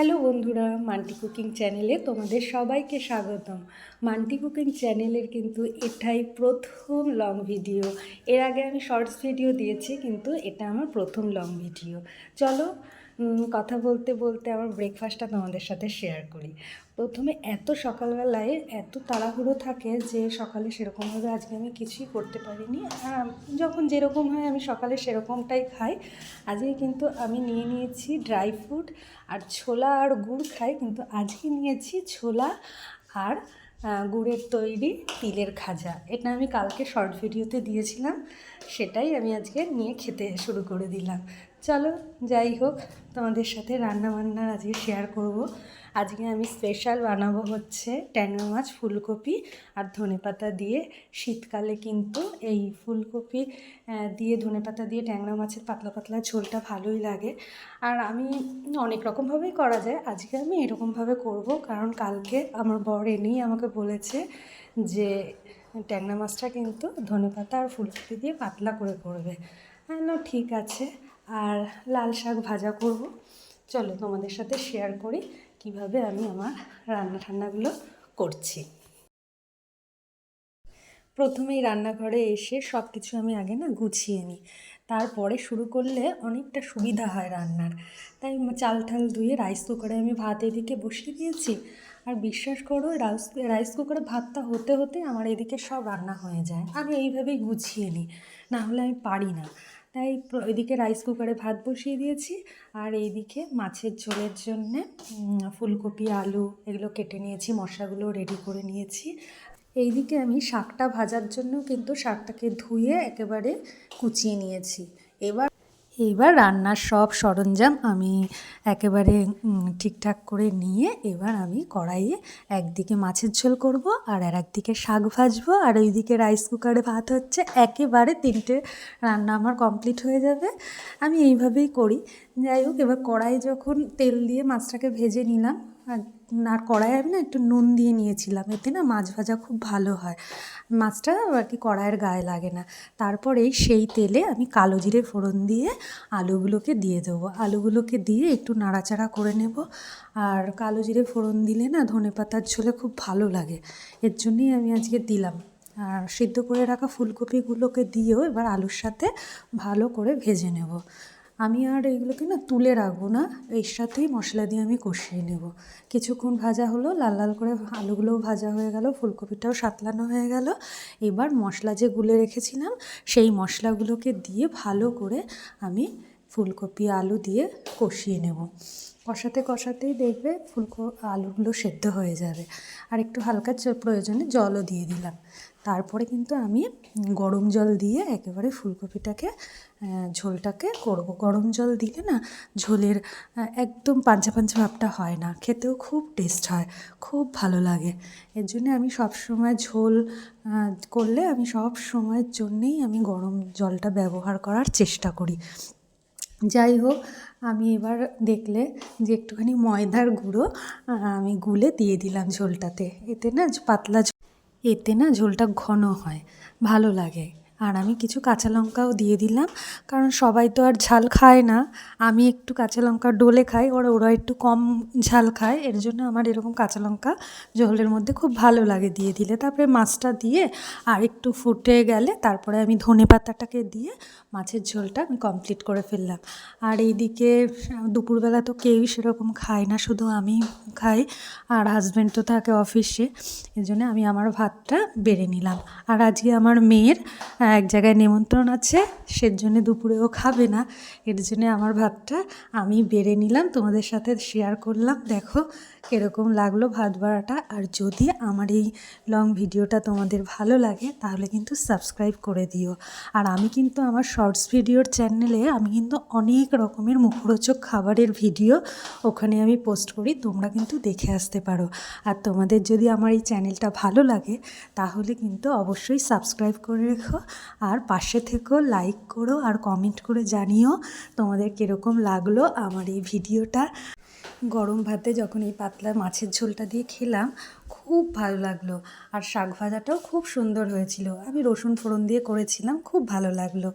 Hello বন্ধুরা, Manti cooking চ্যানেলে তোমাদের সবাইকে স্বাগতম। মান্টি কুকিং চ্যানেলের কিন্তু এটাই প্রথম লং ভিডিও। এর আগে আমি শর্টস ভিডিও দিয়েছি, কিন্তু এটা আমার প্রথম লং ভিডিও। চলো কথা বলতে বলতে আমার ব্রেকফাস্টটা তোমাদের সাথে শেয়ার করি। প্রথমে এত সকালবেলায় এত তাড়াহুড়ো থাকে যে সকালে সেরকমভাবে আজকে আমি কিছুই করতে পারিনি। যখন যেরকম হয় আমি সকালে সেরকমটাই খাই। আজকে কিন্তু আমি নিয়েছি ড্রাই ফ্রুট আর ছোলা আর গুড় খাই, কিন্তু আজকে নিয়েছি ছোলা আর গুড়ের তৈরি তিলের খাজা। এটা আমি কালকে শর্ট ভিডিওতে দিয়েছিলাম, সেটাই আমি আজকে নিয়ে খেতে শুরু করে দিলাম। চলো যাই হোক, তোমাদের সাথে রান্নাবান্নার আজকে শেয়ার করব। আজকে আমি স্পেশাল বানাবো হচ্ছে ট্যাংরা মাছ, ফুলকপি আর ধনেপাতা দিয়ে। শীতকালে কিন্তু এই ফুলকপি দিয়ে ধনেপাতা দিয়ে ট্যাংরা মাছের পাতলা পাতলা ঝোলটা ভালোই লাগে। আর আমি অনেক রকমভাবেই করা যায়, আজকে আমি এরকমভাবে করব, কারণ কালকে আমার বর এনেই আমাকে বলেছে যে ট্যাংরা মাছটা কিন্তু ধনেপাতা আর ফুলকপি দিয়ে পাতলা করে করবে। হ্যাঁ না, ঠিক আছে। আর লাল শাক ভাজা করব। চলো তোমাদের সাথে শেয়ার করি কিভাবে আমি আমার রান্নাগুলো করছি। প্রথমেই রান্নাঘরে এসে সব কিছু আমি আগে গুছিয়ে নিই, তারপরে শুরু করলে অনেকটা সুবিধা হয় রান্নার। তাই চাল ঠাল ধুয়ে রাইস কুকারে আমি ভাত এদিকে বসিয়ে দিয়েছি। আর বিশ্বাস করো, রাইস কুকারে ভাতটা হতে হতে আমার এদিকে সব রান্না হয়ে যায়। আমি এইভাবেই গুছিয়ে নিই, না হলে আমি পারি না। তাই এদিকে রাইস কুকারে ভাত বসিয়ে দিয়েছি, আর এইদিকে মাছের ঝোলের জন্যে ফুলকপি আলু এগুলো কেটে নিয়েছি, মশলাগুলো রেডি করে নিয়েছি। এইদিকে আমি শাকটা ভাজার জন্য কিন্তু শাকটাকে ধুয়ে একেবারে কুচিয়ে নিয়েছি। এবার রান্নার সব সরঞ্জাম আমি একেবারে ঠিকঠাক করে নিয়ে এবার আমি কড়াইয়ে একদিকে মাছের ঝোল করব, আর একদিকে শাক ভাজবো, আর ওইদিকে রাইস কুকারে ভাত হচ্ছে। একেবারে তিনটে রান্না আমার কমপ্লিট হয়ে যাবে। আমি এইভাবেই করি। যাই হোক, এবার কড়াই যখন তেল দিয়ে মাছটাকে ভেজে নিলাম, আর কড়াইয়ে আমি একটু নুন দিয়ে নিয়েছিলাম, এতে মাছ ভাজা খুব ভালো হয়, মাছটা আর কি কড়াইয়ের গায়ে লাগে না। তারপরেই সেই তেলে আমি কালো জিরে ফোড়ন দিয়ে আলুগুলোকে দিয়ে দেবো। আলুগুলোকে দিয়ে একটু নাড়াচাড়া করে নেব। আর কালো জিরে ফোড়ন দিলে ধনেপাতার ঝোলে খুব ভালো লাগে, এর জন্যই আমি আজকে দিলাম। আর সিদ্ধ করে রাখা ফুলকপিগুলোকে দিয়েও এবার আলুর সাথে ভালো করে ভেজে নেব। আমি আর এইগুলোকে তুলে রাখবো না, এর সাথেই মশলা দিয়ে আমি কষিয়ে নেব। কিছুক্ষণ ভাজা হলো, লাল লাল করে আলুগুলোও ভাজা হয়ে গেল, ফুলকপিটাও সাতলানো হয়ে গেল। এবার মশলা যে গুলে রেখেছিলাম সেই মশলাগুলোকে দিয়ে ভালো করে আমি ফুলকপি আলু দিয়ে কষিয়ে নেব। কষাতে কষাতেই দেখবে আলুগুলো সেদ্ধ হয়ে যাবে। আর একটু হালকা প্রয়োজনে জলও দিয়ে দিলাম। তারপরে কিন্তু আমি গরম জল দিয়ে একেবারে ফুলকপিটাকে ঝোলটাকে করব। গরম জল দিলে ঝোলের একদম পাঞ্চা পাঞ্চা ভাবটা হয় না, খেতেও খুব টেস্ট হয়, খুব ভালো লাগে। এর জন্যে আমি সবসময় ঝোল করলে আমি সব সময়ের জন্যেই আমি গরম জলটা ব্যবহার করার চেষ্টা করি। যাই হোক, আমি এবার দেখলে যে একটুখানি ময়দার গুঁড়ো আমি গুলে দিয়ে দিলাম ঝোলটাতে। এতে পাতলা এতে ঝোলটা ঘন হয়, ভালো লাগে। আর আমি কিছু কাঁচা লঙ্কাও দিয়ে দিলাম, কারণ সবাই তো আর ঝাল খায় না। আমি একটু কাঁচা লঙ্কা ডলে খাই, ওরা একটু কম ঝাল খায়, এর জন্য আমার এরকম কাঁচা লঙ্কা ঝোলের মধ্যে খুব ভালো লাগে দিয়ে দিলে। তারপরে মাছটা দিয়ে আর একটু ফুটে গেলে তারপরে আমি ধনেপাতাটাকে দিয়ে মাছের ঝোলটা আমি কমপ্লিট করে ফেললাম। আর এইদিকে দুপুরবেলা তো কেউই সেরকম খায় না, শুধু আমি খাই, আর হাজব্যান্ড তো থাকে অফিসে, এই জন্য আমি আমার ভাতটা বেড়ে নিলাম। আর আজকে আমার মেয়ের এক জায়গায় নিমন্ত্রণ আছে, সেজন্য দুপুরেও খাবে না, এর জন্য আমার ভাতটা আমি বেড়ে নিলাম, তোমাদের সাথে শেয়ার করলাম। দেখো কীরকম লাগলো ভাত বাড়াটা। আর যদি আমার এই লং ভিডিওটা তোমাদের ভালো লাগে তাহলে কিন্তু সাবস্ক্রাইব করে দিও। আর আমি কিন্তু আমার শর্টস ভিডিওর চ্যানেলে আমি কিন্তু অনেক রকমের মুখরোচক খাবারের ভিডিও ওখানে আমি পোস্ট করি, তোমরা কিন্তু দেখে আসতে পারো। আর তোমাদের যদি আমার এই চ্যানেলটা ভালো লাগে তাহলে কিন্তু অবশ্যই সাবস্ক্রাইব করে রেখো, আর পাশে থেকেও লাইক করো আর কমেন্ট করে জানিও তোমাদের কীরকম লাগলো আমার এই ভিডিওটা। গরম ভাতে যখন এই পাতলা মাছের ঝোলটা দিয়ে খেলাম খুব ভালো লাগলো। আর শাক ভাজাটাও খুব সুন্দর হয়েছিল, আমি রসুন ফোড়ন দিয়ে করেছিলাম, খুব ভালো লাগলো।